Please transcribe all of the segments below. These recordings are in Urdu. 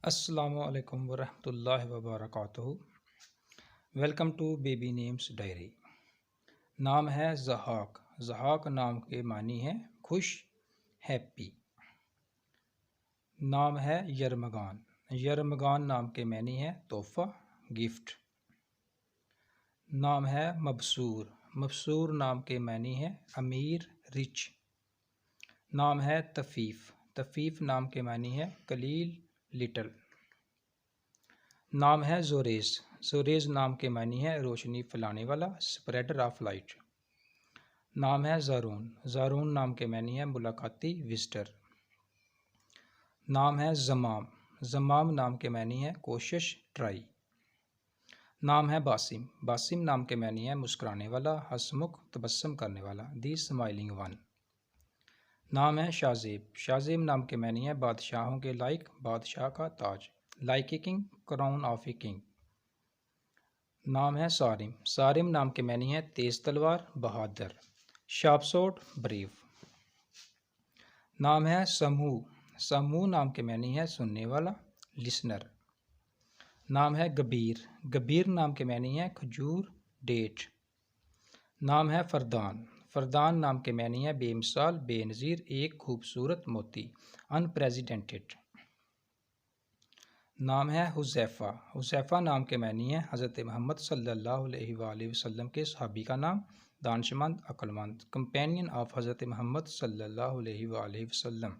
السلام علیکم ورحمۃ اللہ وبرکاتہ۔ Welcome to baby names diary. نام ہے ضحاک۔ ضحاک نام کے معنی ہے خوش، ہیپی۔ نام ہے یرمگان۔ یرمگان نام کے معنی ہے تحفہ، گفٹ۔ نام ہے مبسور۔ مبسور نام کے معنی ہے امیر، رچ۔ نام ہے تفیف۔ تفیف نام کے معنی ہے قلیل، لٹل۔ نام ہے زوریز۔ زوریز نام کے معنی ہے روشنی پھیلانے والا، اسپریڈر آف لائٹ۔ نام ہے زارون۔ زارون نام کے معنی ہے ملاقاتی، وزٹر۔ نام ہے زمام۔ زمام نام کے معنی ہے کوشش، ٹرائی۔ نام ہے باسم۔ باسم نام کے معنی ہے مسکرانے والا، ہنسمکھ، تبسم کرنے والا، دی اسمائلنگ ون۔ نام ہے شازیب۔ شازیب نام کے معنی ہے بادشاہوں کے لائق، بادشاہ کا تاج، like a king, crown of a king. نام ہے صارم۔ صارم نام کے معنی ہے تیز تلوار، بہادر، شارپ سورڈ، بریو۔ نام ہے سمو۔ سمو نام کے معنی ہے سننے والا، لسنر۔ نام ہے گبیر۔ گبیر نام کے معنی ہے کھجور، ڈیٹ۔ نام ہے فردان۔ فردان نام کے معنی ہے بے مثال، بے نظیر، ایک خوبصورت موتی، انپریزیڈنٹڈ۔ نام ہے حذیفہ۔ حذیفہ نام کے معنی ہے حضرت محمد صلی اللہ علیہ وآلہ وسلم کے صحابی کا نام، دانشمند، عقلمند، کمپینین آف حضرت محمد صلی اللہ علیہ وآلہ وسلم۔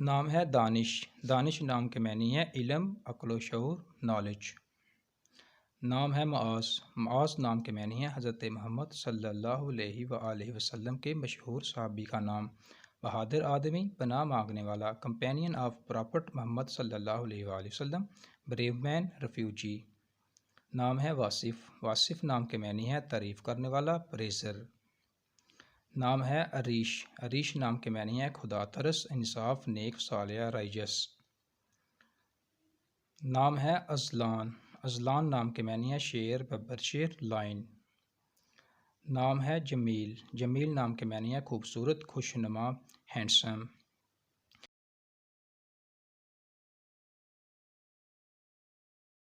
نام ہے دانش۔ دانش نام کے معنی ہے علم، عقل و شعور، نالج۔ نام ہے معاذ۔ معاذ نام کے معنی ہے حضرت محمد صلی اللہ علیہ وآلہ وسلم کے مشہور صحابی کا نام، بہادر آدمی، پناہ مانگنے والا، کمپینین آف پرافٹ محمد صلی اللہ علیہ وآلہ وسلم، بریو مین، ریفیوجی۔ نام ہے واصف۔ واصف نام کے معنی ہے تعریف کرنے والا، پریزر۔ نام ہے عریش۔ عریش نام کے معنی ہے خدا ترس، انصاف، نیک، صالح، رائجس۔ نام ہے ازلان۔ ازلان نام کے معنی ہے شیر، ببر شیر، لائن۔ نام ہے جمیل۔ جمیل نام کے معنی ہے خوبصورت، خوش نما، ہینڈسم۔